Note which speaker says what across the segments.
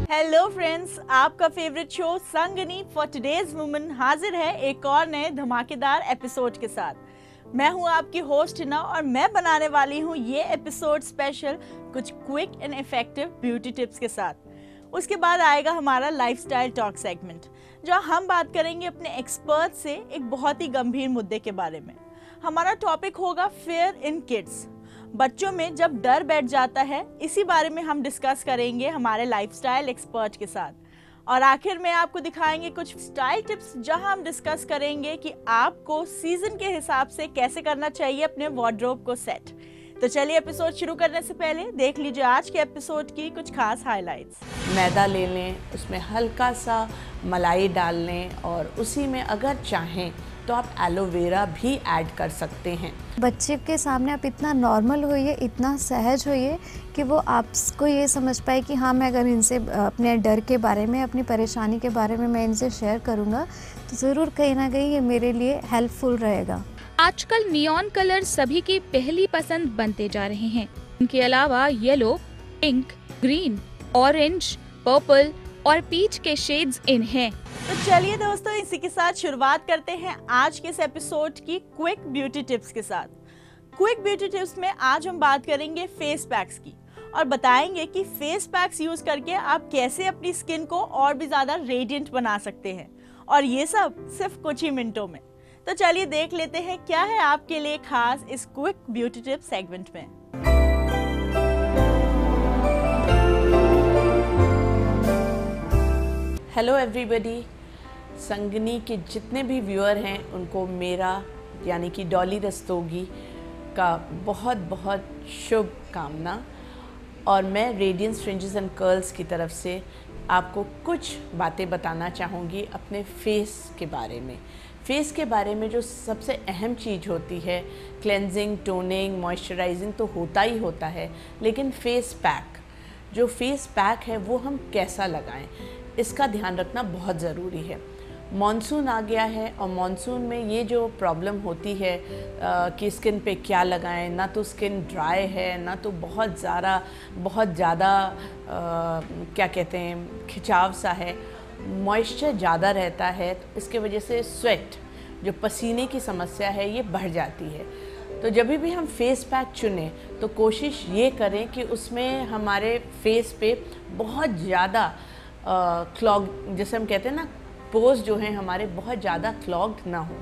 Speaker 1: Hello friends, आपका favourite show Sangini for today's woman हाजिर है एक और नए धमाकेदार एपिसोड के साथ। मैं हूं आपकी होस्ट हिना और मैं बनाने वाली हूं ये एपिसोड स्पेशल कुछ quick and effective beauty tips के साथ। उसके बाद आएगा हमारा लाइफस्टाइल टॉक सेगमेंट, जहां हम बात करेंगे अपने एक्सपर्ट से एक बहुत ही गंभीर मुद्दे के बारे में। हमारा टॉपिक होगा फेयर इन किड्स, बच्चों में जब डर बैठ जाता है। इसी बारे में हम डिस्कस करेंगे हमारे लाइफस्टाइल एक्सपर्ट के साथ। और आखिर में आपको दिखाएंगे कुछ स्टाइल टिप्स, जहां हम डिस्कस करेंगे कि आपको सीजन के हिसाब से कैसे करना चाहिए अपने वार्डरोब को सेट। तो चलिए एपिसोड शुरू करने से पहले देख लीजिए आज के एपिसोड की कुछ खास हाइलाइट्स।
Speaker 2: मैदा ले लें, उसमें हल्का सा मलाई डाल लें और उसी में अगर चाहें तो आप एलोवेरा भी ऐड कर सकते हैं।
Speaker 3: बच्चे के सामने आप इतना नॉर्मल होइए, इतना सहज होइए कि वो आपको ये समझ पाए कि हाँ, मैं अगर इनसे अपने डर के बारे में, अपनी परेशानी के बारे में मैं इनसे शेयर करूँगा तो ज़रूर कहीं ना कहीं ये मेरे लिए हेल्पफुल रहेगा।
Speaker 4: आजकल नियॉन कलर सभी की पहली पसंद बनते जा रहे हैं। इनके अलावा yellow, pink, green, orange, purple और पीच के शेड्स इन हैं।
Speaker 1: तो चलिए दोस्तों, इसी के साथ शुरुआत करते हैं आज के इस एपिसोड की क्विक ब्यूटी टिप्स के साथ। क्विक ब्यूटी टिप्स में आज हम बात करेंगे फेस पैक्स की और बताएंगे कि फेस पैक्स यूज करके आप कैसे अपनी स्किन को और भी ज्यादा रेडिएंट बना सकते हैं, और ये सब सिर्फ कुछ ही मिनटों में। तो चलिए देख लेते हैं क्या है आपके लिए खास इस क्विक ब्यूटी टिप सेगमेंट में।
Speaker 2: हेलो एवरीबॉडी, संगनी के जितने भी व्यूअर हैं उनको मेरा यानी कि डॉली रस्तोगी का बहुत बहुत शुभ कामना। और मैं रेडियंस फ्रिंजेस एंड कर्ल्स की तरफ से आपको कुछ बातें बताना चाहूँगी अपने फेस के बारे में। फेस के बारे में जो सबसे अहम चीज़ होती है, क्लेंजिंग, टोनिंग, मॉइस्चराइजिंग तो होता ही होता है, लेकिन फेस पैक, जो फेस पैक है वो हम कैसा लगाएं, इसका ध्यान रखना बहुत ज़रूरी है। मॉनसून आ गया है और मॉनसून में ये जो प्रॉब्लम होती है कि स्किन पे क्या लगाएं, ना तो स्किन ड्राई है, ना तो बहुत ज़्यादा क्या कहते हैं खिंचाव सा है, मॉइस्चर ज़्यादा रहता है, तो इसके वजह से स्वेट, जो पसीने की समस्या है, ये बढ़ जाती है। तो जब भी हम फेस पैक चुनें तो कोशिश ये करें कि उसमें हमारे फेस पे बहुत ज़्यादा क्लॉग, जैसे हम कहते हैं ना, पोर्स जो हैं हमारे बहुत ज़्यादा क्लॉग्ड ना हो।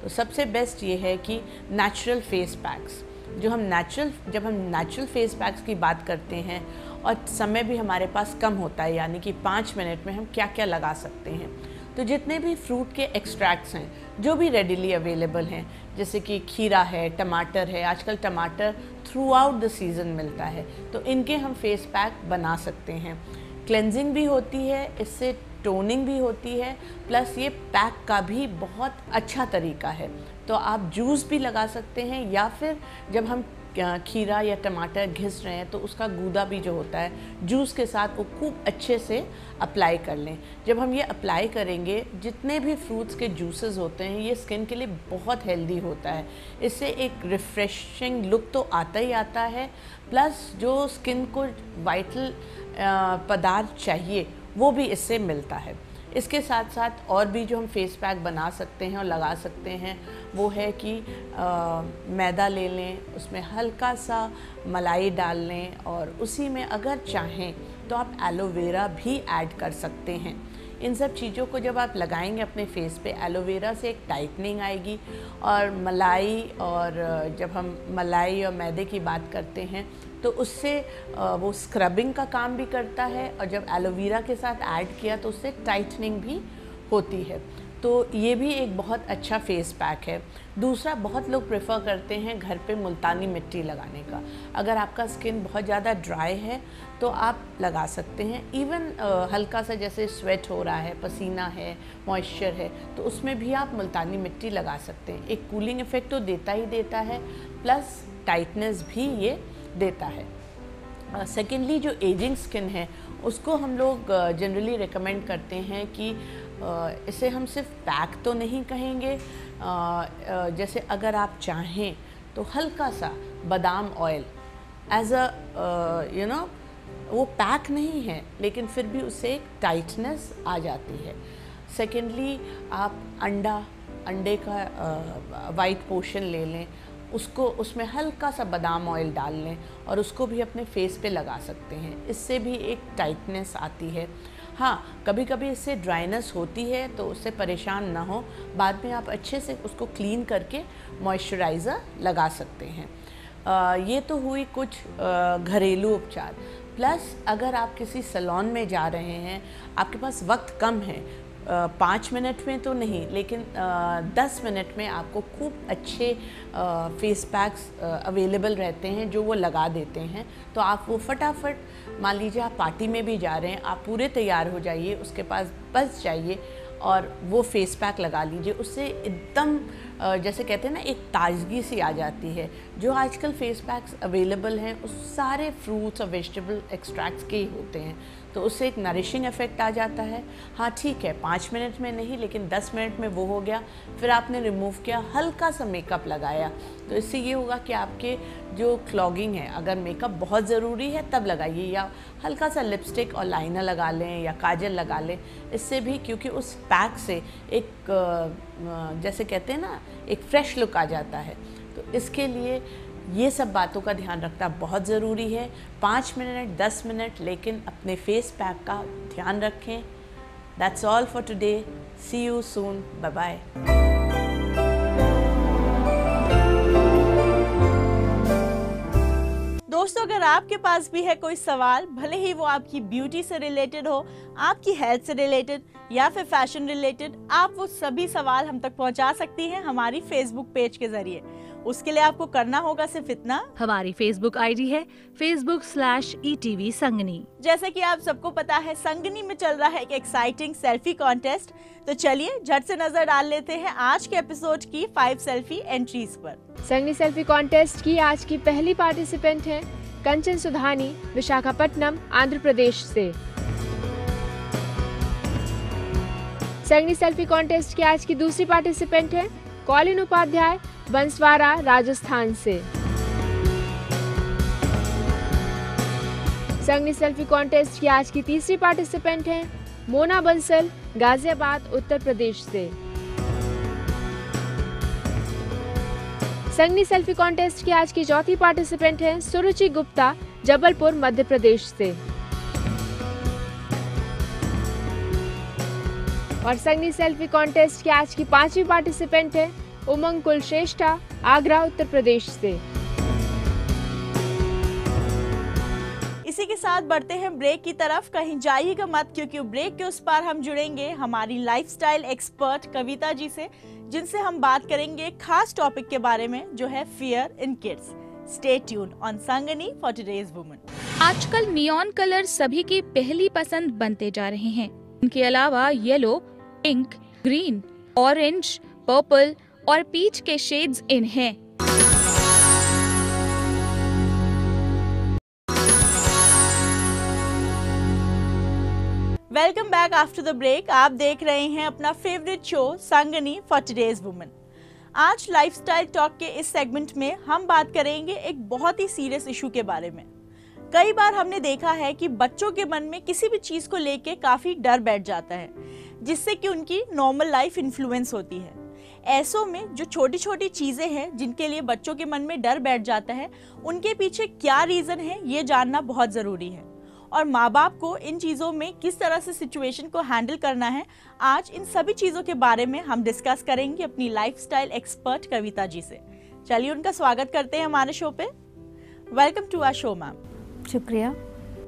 Speaker 2: तो सबसे बेस्ट ये है कि नेचुरल फेस पैक्स, जब हम नेचुरल फेस पैक्स की बात करते हैं और समय भी हमारे पास कम होता है, यानी कि 5 मिनट में हम क्या क्या लगा सकते हैं, तो जितने भी फ्रूट के एक्सट्रैक्ट्स हैं जो भी रेडिली अवेलेबल हैं, जैसे कि खीरा है, टमाटर है, आजकल टमाटर थ्रू आउट द सीज़न मिलता है, तो इनके हम फेस पैक बना सकते हैं। क्लेंजिंग भी होती है, इससे टोनिंग भी होती है, प्लस ये पैक का भी बहुत अच्छा तरीका है। तो आप जूस भी लगा सकते हैं, या फिर जब हम खीरा या टमाटर घिस रहे हैं तो उसका गूदा भी जो होता है जूस के साथ वो खूब अच्छे से अप्लाई कर लें। जब हम ये अप्लाई करेंगे, जितने भी फ्रूट्स के जूसेस होते हैं ये स्किन के लिए बहुत हेल्दी होता है। इससे एक रिफ़्रेशिंग लुक तो आता ही आता है, प्लस जो स्किन को वाइटल पदार्थ चाहिए वो भी इससे मिलता है। इसके साथ साथ और भी जो हम फेस पैक बना सकते हैं और लगा सकते हैं वो है कि मैदा ले लें, उसमें हल्का सा मलाई डाल लें और उसी में अगर चाहें तो आप एलोवेरा भी ऐड कर सकते हैं। इन सब चीज़ों को जब आप लगाएंगे अपने फेस पे, एलोवेरा से एक टाइटनिंग आएगी, और मलाई, और जब हम मलाई और मैदे की बात करते हैं तो उससे वो स्क्रबिंग का काम भी करता है, और जब एलोवेरा के साथ ऐड किया तो उससे टाइटनिंग भी होती है। तो ये भी एक बहुत अच्छा फेस पैक है। दूसरा, बहुत लोग प्रेफर करते हैं घर पे मुल्तानी मिट्टी लगाने का। अगर आपका स्किन बहुत ज़्यादा ड्राई है तो आप लगा सकते हैं। इवन हल्का सा जैसे स्वेट हो रहा है, पसीना है, मॉइस्चर है, तो उसमें भी आप मुल्तानी मिट्टी लगा सकते हैं। एक कूलिंग इफ़ेक्ट तो देता ही देता है, प्लस टाइटनेस भी ये देता है। सेकेंडली, जो एजिंग स्किन है उसको हम लोग जनरली रिकमेंड करते हैं कि इसे हम सिर्फ पैक तो नहीं कहेंगे, जैसे अगर आप चाहें तो हल्का सा बादाम ऑयल एज अ वो पैक नहीं है लेकिन फिर भी उससे एक टाइटनेस आ जाती है। सेकेंडली, आप अंडे का वाइट पोर्शन ले लें, उसको उसमें हल्का सा बादाम ऑयल डाल लें और उसको भी अपने फेस पे लगा सकते हैं। इससे भी एक टाइटनेस आती है। हाँ, कभी कभी इससे ड्राइनेस होती है तो उससे परेशान ना हो, बाद में आप अच्छे से उसको क्लीन करके मॉइस्चराइज़र लगा सकते हैं। ये तो हुई कुछ घरेलू उपचार। प्लस अगर आप किसी सैलून में जा रहे हैं, आपके पास वक्त कम है, 5 मिनट में तो नहीं लेकिन 10 मिनट में आपको खूब अच्छे फेस पैक्स अवेलेबल रहते हैं जो वो लगा देते हैं। तो आप वो फटाफट, मान लीजिए आप पार्टी में भी जा रहे हैं, आप पूरे तैयार हो जाइए, उसके पास बस जाइए और वो फेस पैक लगा लीजिए। उससे एकदम जैसे कहते हैं ना, एक ताजगी सी आ जाती है। जो आजकल फेस पैक्स अवेलेबल हैं उस सारे फ्रूट्स और वेजिटेबल एक्सट्रैक्ट्स के ही होते हैं, तो उससे एक नरिशिंग इफ़ेक्ट आ जाता है। हाँ ठीक है, 5 मिनट में नहीं लेकिन 10 मिनट में वो हो गया। फिर आपने रिमूव किया, हल्का सा मेकअप लगाया, तो इससे ये होगा कि आपके जो क्लॉगिंग है, अगर मेकअप बहुत ज़रूरी है तब लगाइए, या हल्का सा लिपस्टिक और लाइनर लगा लें या काजल लगा लें। इससे भी, क्योंकि उस पैक से एक जैसे कहते हैं ना, एक फ्रेश लुक आ जाता है। तो इसके लिए ये सब बातों का ध्यान रखना बहुत ज़रूरी है। 5 मिनट 10 मिनट, लेकिन अपने फेस पैक का ध्यान रखें। That's all for today. See you soon. Bye bye.
Speaker 1: दोस्तों, अगर आपके पास भी है कोई सवाल, भले ही वो आपकी ब्यूटी से रिलेटेड हो, आपकी हेल्थ से रिलेटेड या फिर फैशन रिलेटेड, आप वो सभी सवाल हम तक पहुंचा सकती हैं हमारी फेसबुक पेज के जरिए। उसके लिए आपको करना होगा सिर्फ इतना,
Speaker 5: हमारी फेसबुक आईडी है facebook/ETV संगनी।
Speaker 1: जैसे कि आप सबको पता है, संगनी में चल रहा है एक एक्साइटिंग सेल्फी कॉन्टेस्ट। तो चलिए झट से नजर डाल लेते हैं आज के एपिसोड की 5 सेल्फी एंट्रीज पर।
Speaker 6: संगनी सेल्फी कॉन्टेस्ट की आज की पहली पार्टिसिपेंट है कंचन सुधानी, विशाखापट्टनम, आंध्र प्रदेश से। संगनी सेल्फी कॉन्टेस्ट की आज की दूसरी पार्टिसिपेंट है कॉलिन उपाध्याय, बंसवाड़ा, राजस्थान से। संगनी सेल्फी कॉन्टेस्ट की आज की तीसरी पार्टिसिपेंट है मोना बंसल, गाजियाबाद, उत्तर प्रदेश से। संगनी सेल्फी कॉन्टेस्ट की आज की चौथी पार्टिसिपेंट है सुरुचि गुप्ता, जबलपुर, मध्य प्रदेश से। और संगनी सेल्फी कॉन्टेस्ट की आज की 5वीं पार्टिसिपेंट है उमंग कुलश्रेष्ठा, आगरा, उत्तर प्रदेश से।
Speaker 1: इसी के साथ बढ़ते हैं ब्रेक की तरफ। कहीं जाइएगा मत, क्योंकि ब्रेक के उस पार हम जुड़ेंगे हमारी लाइफस्टाइल एक्सपर्ट कविता जी से, जिनसे हम बात करेंगे खास टॉपिक के बारे में, जो है fear in kids. Stay tuned on Sangini for today's woman.
Speaker 4: आजकल नियॉन कलर सभी की पहली पसंद बनते जा रहे हैं। इनके अलावा yellow, pink, green, orange, purple और पीच के शेड्स इन हैं।
Speaker 1: Welcome back after the break. आप देख रहे हैं अपना favourite show Sangini for today's woman. आज लाइफस्टाइल टॉक के इस सेगमेंट में हम बात करेंगे एक बहुत ही सीरियस इशू के बारे में। कई बार हमने देखा है कि बच्चों के मन में किसी भी चीज को लेके काफी डर बैठ जाता है, जिससे कि उनकी नॉर्मल लाइफ इन्फ्लुएंस होती है। ऐसों में जो छोटी छोटी चीजें हैं जिनके लिए बच्चों के मन में डर बैठ जाता है, उनके पीछे क्या रीजन है ये जानना बहुत जरूरी है। और माँ बाप को इन चीज़ों में किस तरह से सिचुएशन को हैंडल करना है, आज इन सभी चीज़ों के बारे में हम डिस्कस करेंगे अपनी लाइफस्टाइल एक्सपर्ट कविता जी से। चलिए उनका स्वागत करते हैं हमारे शो पे। Welcome to our show ma'am.
Speaker 3: शुक्रिया।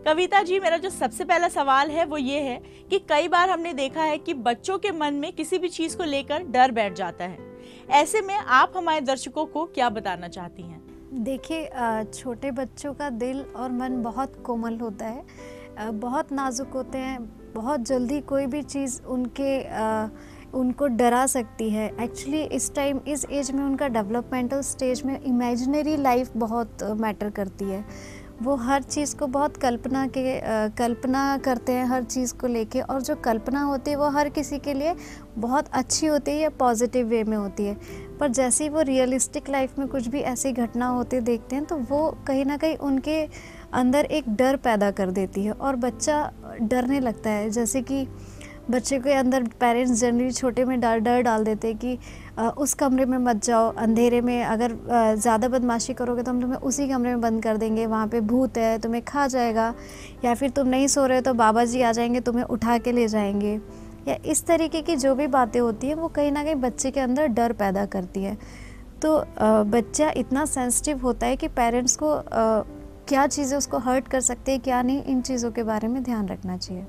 Speaker 1: कविता जी, मेरा जो सबसे पहला सवाल है वो ये है कि कई बार हमने देखा है कि बच्चों के मन में किसी भी चीज़ को लेकर डर बैठ जाता है। ऐसे में आप हमारे दर्शकों को क्या बताना चाहती हैं?
Speaker 3: देखिए, छोटे बच्चों का दिल और मन बहुत कोमल होता है, बहुत नाजुक होते हैं। बहुत जल्दी कोई भी चीज़ उनको डरा सकती है। एक्चुअली इस टाइम, इस एज में उनका डेवलपमेंटल स्टेज में इमेजिनरी लाइफ बहुत मैटर करती है। वो हर चीज़ को बहुत कल्पना करते हैं हर चीज़ को लेके, और जो कल्पना होती है वो हर किसी के लिए बहुत अच्छी होती है या पॉजिटिव वे में होती है। पर जैसे ही वो रियलिस्टिक लाइफ में कुछ भी ऐसी घटना होते देखते हैं, तो वो कहीं ना कहीं उनके अंदर एक डर पैदा कर देती है और बच्चा डरने लगता है। जैसे कि बच्चे के अंदर पेरेंट्स जनरली छोटे में डर डाल देते हैं कि उस कमरे में मत जाओ, अंधेरे में अगर ज़्यादा बदमाशी करोगे तो हम तुम्हें उसी कमरे में बंद कर देंगे, वहाँ पे भूत है, तुम्हें खा जाएगा, या फिर तुम नहीं सो रहे हो तो बाबा जी आ जाएंगे, तुम्हें उठा के ले जाएंगे, या इस तरीके की जो भी बातें होती हैं वो कहीं ना कहीं बच्चे के अंदर डर पैदा करती है। तो बच्चा इतना सेंसिटिव होता है कि पेरेंट्स को क्या चीज़ें उसको हर्ट कर सकती है, क्या नहीं, इन चीज़ों के बारे में ध्यान रखना चाहिए।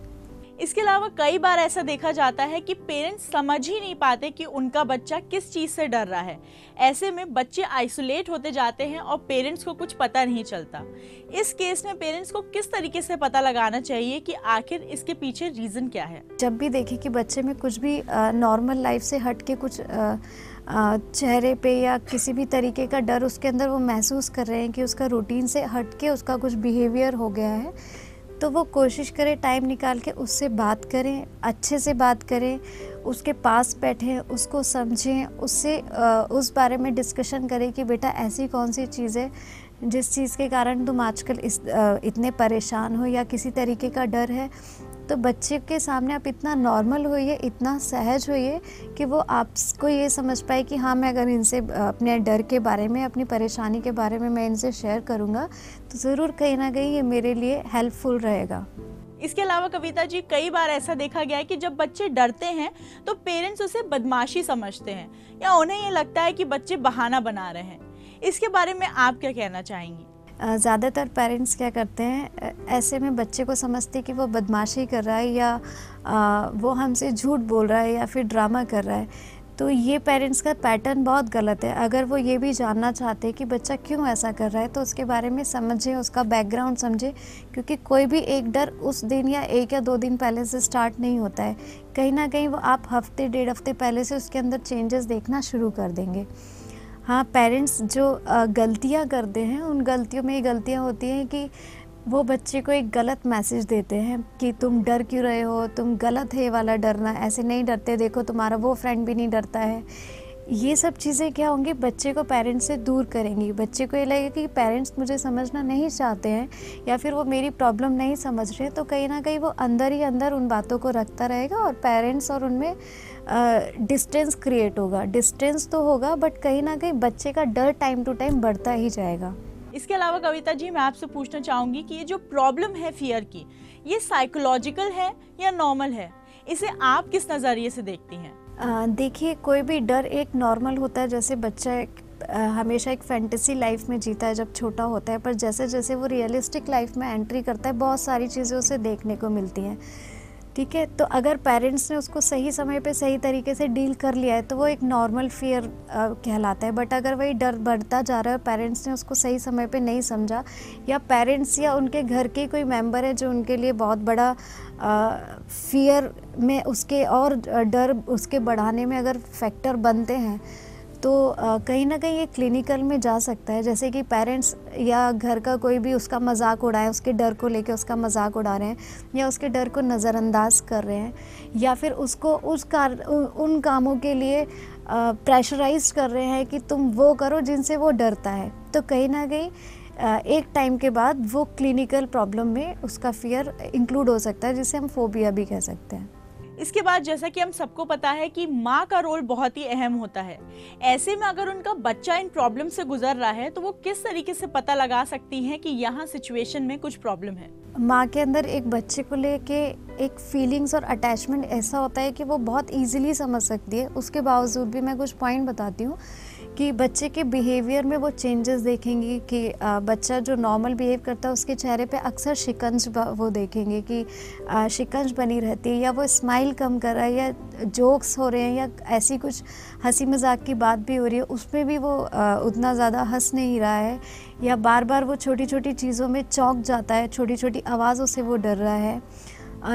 Speaker 1: इसके अलावा कई बार ऐसा देखा जाता है कि पेरेंट्स समझ ही नहीं पाते कि उनका बच्चा किस चीज़ से डर रहा है। ऐसे में बच्चे आइसोलेट होते जाते हैं और पेरेंट्स को कुछ पता नहीं चलता। इस केस में पेरेंट्स को किस तरीके से पता लगाना चाहिए कि आखिर इसके पीछे रीज़न क्या है?
Speaker 3: जब भी देखें कि बच्चे में कुछ भी नॉर्मल लाइफ से हट के कुछ चेहरे पे या किसी भी तरीके का डर उसके अंदर वो महसूस कर रहे हैं कि उसका रूटीन से हट के उसका कुछ बिहेवियर हो गया है, तो वो कोशिश करें टाइम निकाल के उससे बात करें, अच्छे से बात करें, उसके पास बैठें, उसको समझें, उससे उस बारे में डिस्कशन करें कि बेटा ऐसी कौन सी चीज़ है जिस चीज़ के कारण तुम आजकल इतने परेशान हो या किसी तरीके का डर है। तो बच्चे के सामने आप इतना नॉर्मल होइए, इतना सहज होइए कि वो आपको ये समझ पाए कि हाँ, मैं अगर इनसे अपने डर के बारे में, अपनी परेशानी के बारे में मैं इनसे शेयर करूँगा तो ज़रूर कहीं ना कहीं ये मेरे लिए हेल्पफुल रहेगा।
Speaker 1: इसके अलावा कविता जी, कई बार ऐसा देखा गया है कि जब बच्चे डरते हैं तो पेरेंट्स उसे बदमाशी समझते हैं या उन्हें ये लगता है कि बच्चे बहाना बना रहे हैं। इसके बारे में आप क्या कहना चाहेंगी?
Speaker 3: ज़्यादातर पेरेंट्स क्या करते हैं, ऐसे में बच्चे को समझते कि वो बदमाशी कर रहा है या वो हमसे झूठ बोल रहा है या फिर ड्रामा कर रहा है। तो ये पेरेंट्स का पैटर्न बहुत गलत है। अगर वो ये भी जानना चाहते हैं कि बच्चा क्यों ऐसा कर रहा है तो उसके बारे में समझें, उसका बैकग्राउंड समझें, क्योंकि कोई भी एक डर उस दिन या 1 या 2 दिन पहले से स्टार्ट नहीं होता है। कहीं ना कहीं वो आप हफ्ते 1.5 हफ्ते पहले से उसके अंदर चेंजेस देखना शुरू कर देंगे। हाँ, पेरेंट्स जो गलतियाँ करते हैं उन गलतियों में ये गलतियाँ होती हैं कि वो बच्चे को एक गलत मैसेज देते हैं कि तुम डर क्यों रहे हो, तुम गलत है ये वाला डरना, ऐसे नहीं डरते, देखो तुम्हारा वो फ्रेंड भी नहीं डरता है। ये सब चीज़ें क्या होंगी, बच्चे को पेरेंट्स से दूर करेंगी। बच्चे को ये लगेगा कि पेरेंट्स मुझे समझना नहीं चाहते हैं या फिर वो मेरी प्रॉब्लम नहीं समझ रहे हैं, तो कहीं ना कहीं वो अंदर ही अंदर उन बातों को रखता रहेगा और पेरेंट्स और उनमें डिस्टेंस क्रिएट होगा। डिस्टेंस तो होगा बट कहीं ना कहीं बच्चे का डर टाइम टू टाइम बढ़ता ही जाएगा।
Speaker 1: इसके अलावा कविता जी, मैं आपसे पूछना चाहूँगी कि ये जो प्रॉब्लम है फियर की, ये साइकोलॉजिकल है या नॉर्मल है? इसे आप किस नज़रिए से देखती हैं?
Speaker 3: देखिए, कोई भी डर एक नॉर्मल होता है। जैसे बच्चा हमेशा एक फैंटेसी लाइफ में जीता है जब छोटा होता है, पर जैसे जैसे वो रियलिस्टिक लाइफ में एंट्री करता है बहुत सारी चीज़ें उसे देखने को मिलती हैं। ठीक है, तो अगर पेरेंट्स ने उसको सही समय पे सही तरीके से डील कर लिया है तो वो एक नॉर्मल फियर कहलाता है। बट अगर वही डर बढ़ता जा रहा है, पेरेंट्स ने उसको सही समय पे नहीं समझा, या पेरेंट्स या उनके घर के कोई मेंबर है जो उनके लिए बहुत बड़ा फियर में उसके और डर उसके बढ़ाने में अगर फैक्टर बनते हैं, तो कहीं ना कहीं ये क्लिनिकल में जा सकता है। जैसे कि पेरेंट्स या घर का कोई भी उसका मजाक उड़ाए, उसके डर को लेके उसका मजाक उड़ा रहे हैं या उसके डर को नज़रअंदाज कर रहे हैं, या फिर उसको उन कामों के लिए प्रेशराइज कर रहे हैं कि तुम वो करो जिनसे वो डरता है, तो कहीं ना कहीं एक टाइम के बाद वो क्लिनिकल प्रॉब्लम में उसका फियर इंक्लूड हो सकता है, जिसे हम फोबिया भी कह सकते हैं।
Speaker 1: इसके बाद जैसा कि हम सबको पता है कि माँ का रोल बहुत ही अहम होता है। ऐसे में अगर उनका बच्चा इन प्रॉब्लम से गुजर रहा है तो वो किस तरीके से पता लगा सकती हैं कि यहाँ सिचुएशन में कुछ प्रॉब्लम है?
Speaker 3: माँ के अंदर एक बच्चे को लेके एक फीलिंग्स और अटैचमेंट ऐसा होता है कि वो बहुत इजीली समझ सकती है। उसके बावजूद भी मैं कुछ पॉइंट बताती हूँ कि बच्चे के बिहेवियर में वो चेंजेस देखेंगी कि बच्चा जो नॉर्मल बिहेव करता है उसके चेहरे पे अक्सर शिकंज वो देखेंगे कि शिकंज बनी रहती है, या वो स्माइल कम कर रहा है, या जोक्स हो रहे हैं, या ऐसी कुछ हंसी मजाक की बात भी हो रही है उसमें भी वो उतना ज़्यादा हंस नहीं रहा है, या बार बार वो छोटी छोटी चीज़ों में चौंक जाता है, छोटी छोटी आवाज़ों से वो डर रहा है,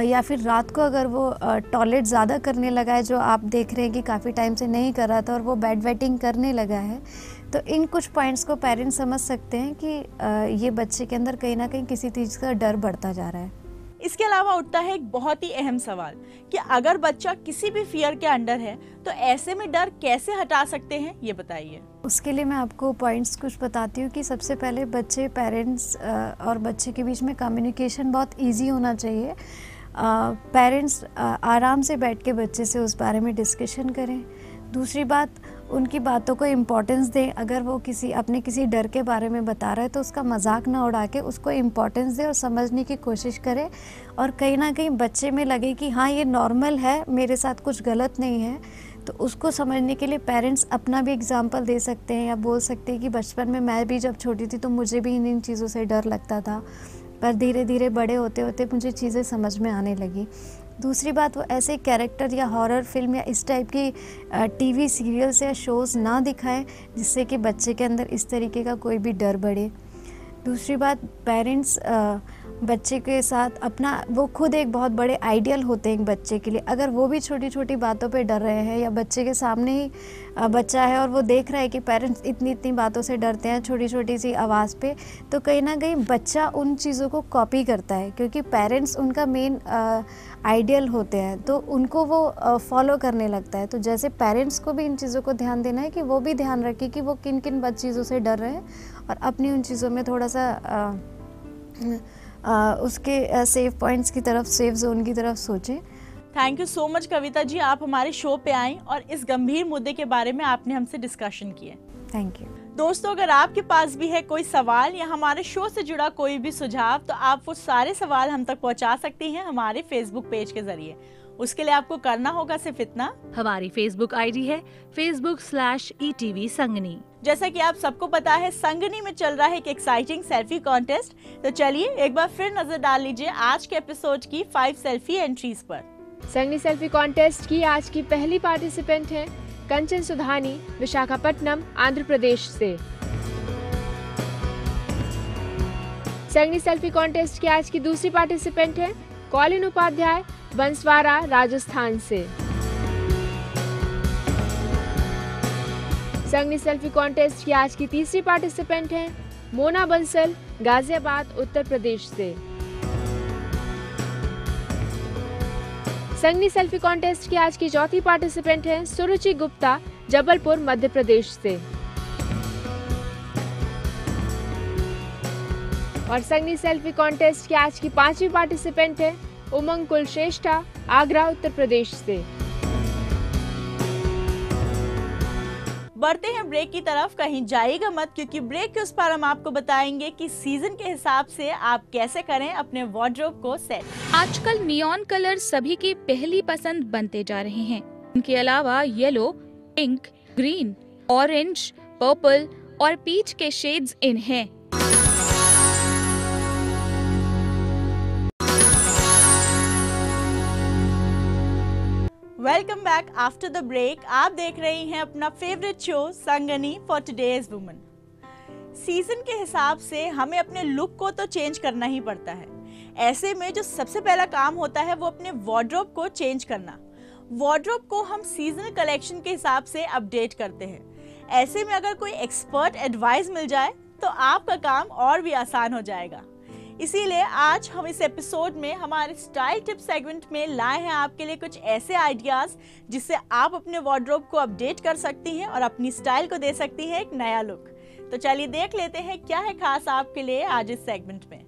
Speaker 3: या फिर रात को अगर वो टॉयलेट ज़्यादा करने लगा है, जो आप देख रहे हैं कि काफ़ी टाइम से नहीं कर रहा था और वो बेड वेटिंग करने लगा है, तो इन कुछ पॉइंट्स को पेरेंट्स समझ सकते हैं कि ये बच्चे के अंदर कहीं ना कहीं किसी चीज़ का डर बढ़ता जा रहा है।
Speaker 1: इसके अलावा उठता है एक बहुत ही अहम सवाल कि अगर बच्चा किसी भी फियर के अंडर है तो ऐसे में डर कैसे हटा सकते हैं, ये बताइए।
Speaker 3: उसके लिए मैं आपको पॉइंट्स कुछ बताती हूँ कि सबसे पहले बच्चे, पेरेंट्स और बच्चे के बीच में कम्युनिकेशन बहुत इजी होना चाहिए। पेरेंट्स आराम से बैठ के बच्चे से उस बारे में डिस्कशन करें। दूसरी बात, उनकी बातों को इम्पोर्टेंस दें। अगर वो अपने किसी डर के बारे में बता रहा है तो उसका मजाक ना उड़ा के उसको इम्पोर्टेंस दें और समझने की कोशिश करें। और कहीं ना कहीं बच्चे में लगे कि हाँ ये नॉर्मल है, मेरे साथ कुछ गलत नहीं है, तो उसको समझने के लिए पेरेंट्स अपना भी एग्जांपल दे सकते हैं या बोल सकते हैं कि बचपन में मैं भी जब छोटी थी तो मुझे भी इन चीज़ों से डर लगता था, पर धीरे धीरे बड़े होते होते मुझे चीज़ें समझ में आने लगी। दूसरी बात, वो ऐसे कैरेक्टर या हॉरर फिल्म या इस टाइप की टीवी सीरियल्स या शोज़ ना दिखाएं जिससे कि बच्चे के अंदर इस तरीके का कोई भी डर बढ़े। दूसरी बात, पेरेंट्स बच्चे के साथ अपना, वो खुद एक बहुत बड़े आइडियल होते हैं एक बच्चे के लिए। अगर वो भी छोटी छोटी बातों पे डर रहे हैं या बच्चे के सामने ही बच्चा है और वो देख रहा है कि पेरेंट्स इतनी इतनी बातों से डरते हैं, छोटी छोटी सी आवाज़ पे, तो कहीं ना कहीं बच्चा उन चीज़ों को कॉपी करता है क्योंकि पेरेंट्स उनका मेन आइडियल होते हैं, तो उनको वो फॉलो करने लगता है। तो जैसे पेरेंट्स को भी इन चीज़ों को ध्यान देना है कि वो भी ध्यान रखें कि वो किन किन चीज़ों से डर रहे हैं और अपनी उन चीज़ों में थोड़ा सा उसके सेफ पॉइंट्स की तरफ, सेफ जोन की तरफ सोचें।
Speaker 1: Thank you so much Kavita ji, आप हमारे शो पे आई और इस गंभीर मुद्दे के बारे में आपने हमसे डिस्कशन किए।
Speaker 3: Thank you.
Speaker 1: दोस्तों, अगर आपके पास भी है कोई सवाल या हमारे शो से जुड़ा कोई भी सुझाव तो आप वो सारे सवाल हम तक पहुंचा सकती हैं हमारे फेसबुक पेज के जरिए। उसके लिए आपको करना होगा सिर्फ इतना,
Speaker 5: हमारी फेसबुक आईडी है facebook/ETV संगनी।
Speaker 1: जैसा कि आप सबको पता है संगनी में चल रहा है एक एक्साइटिंग सेल्फी कॉन्टेस्ट, तो चलिए एक बार फिर नजर डाल लीजिए आज के एपिसोड की 5 सेल्फी एंट्रीज पर।
Speaker 6: संगनी सेल्फी कॉन्टेस्ट की आज की पहली पार्टिसिपेंट है कंचन सुधानी, विशाखापट्टनम, आंध्र प्रदेश से। संगनी सेल्फी कॉन्टेस्ट की आज की दूसरी पार्टिसिपेंट है कॉलिन उपाध्याय, बंसवाड़ा, राजस्थान से। संगनी सेल्फी कॉन्टेस्ट की आज की तीसरी पार्टिसिपेंट है मोना बंसल, गाजियाबाद, उत्तर प्रदेश से। संगनी सेल्फी कॉन्टेस्ट की आज की चौथी पार्टिसिपेंट है सुरुचि गुप्ता, जबलपुर, मध्य प्रदेश से। और संगनी सेल्फी कॉन्टेस्ट की आज की पांचवी पार्टिसिपेंट है उमंग कुलश्रेष्ठा, आगरा, उत्तर प्रदेश से।
Speaker 1: बढ़ते हैं ब्रेक की तरफ, कहीं जाइएगा मत, क्योंकि ब्रेक के उस पार हम आपको बताएंगे कि सीजन के हिसाब से आप कैसे करें अपने वार्डरोब को सेट।
Speaker 4: आजकल नियॉन कलर सभी की पहली पसंद बनते जा रहे हैं। इनके अलावा yellow, pink, green, orange, purple और पीच के शेड्स इन हैं।
Speaker 1: Welcome back after the break. आप देख रही हैं अपना favourite show Sangini for today's woman. Season के हिसाब से हमें अपने लुक को तो चेंज करना ही पड़ता है। ऐसे में जो सबसे पहला काम होता है वो अपने वार्डरोब को चेंज करना। वार्डरोब को हम सीजनल कलेक्शन के हिसाब से अपडेट करते हैं। ऐसे में अगर कोई एक्सपर्ट एडवाइस मिल जाए तो आपका काम और भी आसान हो जाएगा। इसीलिए आज हम इस एपिसोड में हमारे स्टाइल टिप सेगमेंट में लाए हैं आपके लिए कुछ ऐसे आइडियाज जिससे आप अपने वार्डरोब को अपडेट कर सकती हैं और अपनी स्टाइल को दे सकती हैं एक नया लुक। तो चलिए देख लेते हैं क्या है खास आपके लिए आज इस सेगमेंट में।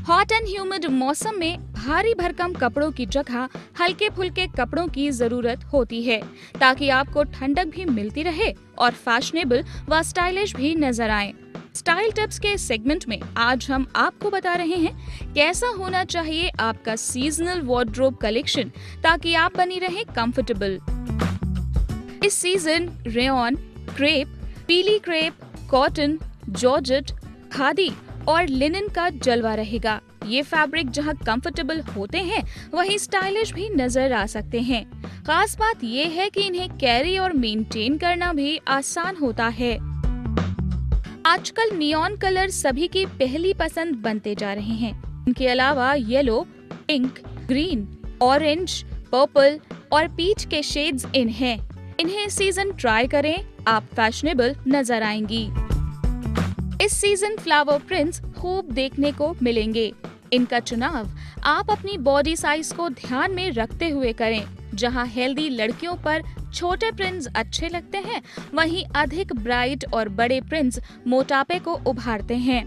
Speaker 4: हॉट एंड ह्यूमिड मौसम में भारी भरकम कपड़ों की जगह हल्के फुल्के कपड़ों की जरूरत होती है ताकि आपको ठंडक भी मिलती रहे और फैशनेबल व स्टाइलिश भी नजर आए। स्टाइल टिप्स के सेगमेंट में आज हम आपको बता रहे हैं कैसा होना चाहिए आपका सीजनल वार्डरोब कलेक्शन ताकि आप बनी रहे कंफर्टेबल। इस सीजन रेयॉन, क्रेप, पीली क्रेप, कॉटन, जॉर्जेट, खादी और लिनन का जलवा रहेगा। ये फैब्रिक जहाँ कंफर्टेबल होते हैं वहीं स्टाइलिश भी नजर आ सकते हैं। खास बात ये है कि इन्हें कैरी और मेंटेन करना भी आसान होता है। आजकल नियॉन कलर सभी की पहली पसंद बनते जा रहे हैं। इनके अलावा yellow, pink, green, orange, purple और पीच के शेड्स इन हैं। इन्हें सीजन ट्राई करें, आप फैशनेबल नजर आएंगी। इस सीजन फ्लावर प्रिंट्स खूब देखने को मिलेंगे। इनका चुनाव आप अपनी बॉडी साइज को ध्यान में रखते हुए करें। जहां हेल्दी लड़कियों पर छोटे प्रिंट्स अच्छे लगते हैं, वहीं अधिक ब्राइट और बड़े प्रिंट्स मोटापे को उभारते हैं।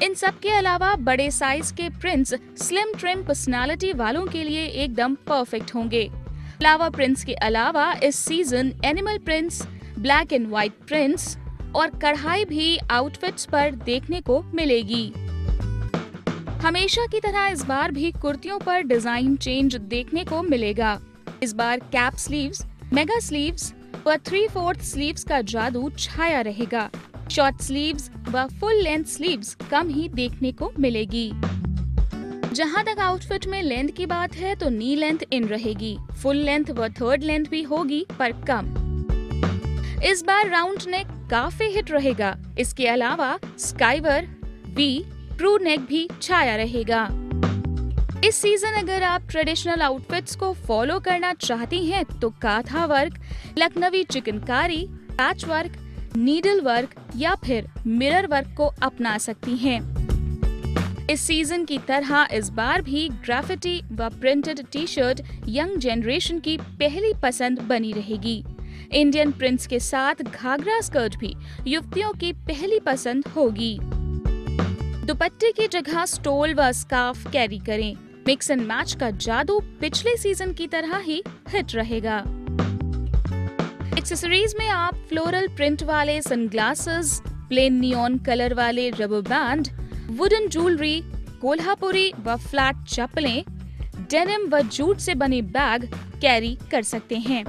Speaker 4: इन सब के अलावा बड़े साइज के प्रिंट्स स्लिम ट्रिम पर्सनालिटी वालों के लिए एकदम परफेक्ट होंगे। फ्लावर प्रिंट्स के अलावा इस season animal prints, black and white prints और कढ़ाई भी आउटफिट्स पर देखने को मिलेगी। हमेशा की तरह इस बार भी कुर्तियों पर डिजाइन चेंज देखने को मिलेगा। इस बार कैप स्लीव्स, मेगा स्लीव्स व 3/4 स्लीव्स का जादू छाया रहेगा। शॉर्ट स्लीव्स व फुल लेंथ स्लीव्स कम ही देखने को मिलेगी। जहां तक आउटफिट में लेंथ की बात है तो नी लेंथ इन रहेगी, फुल लेंथ व थर्ड लेंथ भी होगी पर कम। इस बार राउंड नेक काफी हिट रहेगा। इसके अलावा स्काईवर, वी, क्रू नेक भी छाया रहेगा। इस सीजन अगर आप ट्रेडिशनल आउटफिट्स को फॉलो करना चाहती हैं तो kantha work, Lucknowi chikankari, patch work, needle work या फिर मिरर वर्क को अपना सकती हैं। इस सीजन की तरह इस बार भी ग्राफिटी व printed T shirt young generation की पहली पसंद बनी रहेगी। इंडियन प्रिंट्स के साथ घाघरा स्कर्ट भी युवतियों की पहली पसंद होगी। दुपट्टे की जगह स्टोल व स्कार्फ कैरी करें। मिक्स एंड मैच का जादू पिछले सीजन की तरह ही हिट रहेगा। एक्सेसरीज में आप फ्लोरल प्रिंट वाले सनग्लासेस, प्लेन नियॉन कलर वाले rubber band, wooden jewellery, Kolhapuri व फ्लैट चप्पलें, डेनिम व जूट से बने बैग कैरी कर सकते हैं।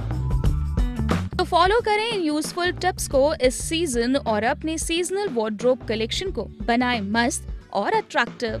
Speaker 4: तो फॉलो करें इन यूजफुल टिप्स को इस सीजन और अपने सीजनल वार्डरोब कलेक्शन को बनाएं मस्त और अट्रैक्टिव।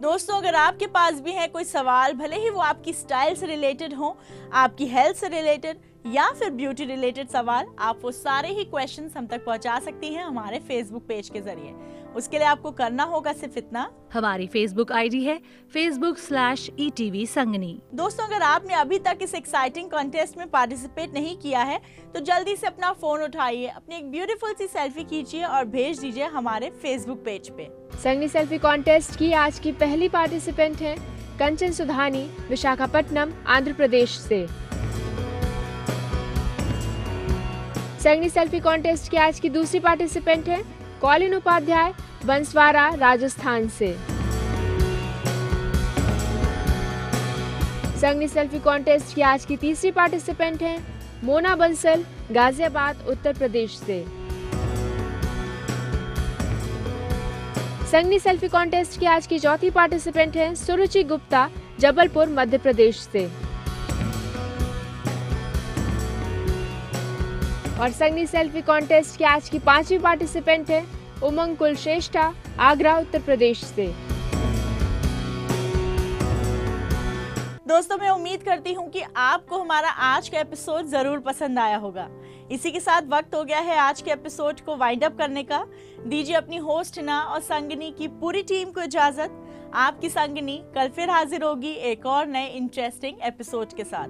Speaker 1: दोस्तों, अगर आपके पास भी है कोई सवाल, भले ही वो आपकी स्टाइल से रिलेटेड हो, आपकी हेल्थ से रिलेटेड या फिर ब्यूटी रिलेटेड सवाल, आप वो सारे ही क्वेश्चंस हम तक पहुंचा सकती हैं हमारे फेसबुक पेज के जरिए। उसके लिए आपको करना होगा सिर्फ इतना,
Speaker 5: हमारी फेसबुक आईडी है facebook/ETV संगनी।
Speaker 1: दोस्तों, अगर आपने अभी तक इस एक्साइटिंग कॉन्टेस्ट में पार्टिसिपेट नहीं किया है तो जल्दी से अपना फोन उठाइए, अपनी एक ब्यूटीफुल सी सेल्फी खींचिए और भेज दीजिए हमारे फेसबुक पेज पे।
Speaker 6: संगनी सेल्फी कॉन्टेस्ट की आज की पहली पार्टिसिपेंट हैं कंचन सुधानी, विशाखापट्टनम, आंध्र प्रदेश से। संगनी सेल्फी कॉन्टेस्ट की आज की दूसरी पार्टिसिपेंट हैं कॉलिन उपाध्याय, बंसवाड़ा, राजस्थान से। संगनी सेल्फी कॉन्टेस्ट की आज की तीसरी पार्टिसिपेंट हैं मोना बंसल, गाजियाबाद, उत्तर प्रदेश से। संगनी सेल्फी कॉन्टेस्ट की आज की चौथी पार्टिसिपेंट हैं सुरुचि गुप्ता, जबलपुर, मध्य प्रदेश से। और संगनी सेल्फी कॉन्टेस्ट की आज की पांचवी पार्टिसिपेंट है उमंग कुलश्रेष्ठा, आगरा, उत्तर प्रदेश से।
Speaker 1: दोस्तों, मैं उम्मीद करती हूँ कि आपको हमारा आज का एपिसोड जरूर पसंद आया होगा। इसी के साथ वक्त हो गया है आज के एपिसोड को वाइंड अप करने का। दीजिए अपनी होस्ट हिना और संगनी की पूरी टीम को इजाजत। आपकी संगनी कल फिर हाजिर होगी एक और नए इंटरेस्टिंग एपिसोड के साथ।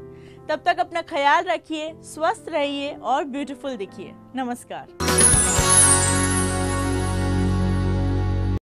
Speaker 1: तब तक अपना ख्याल रखिए, स्वस्थ रहिए और ब्यूटीफुल दिखिए। नमस्कार।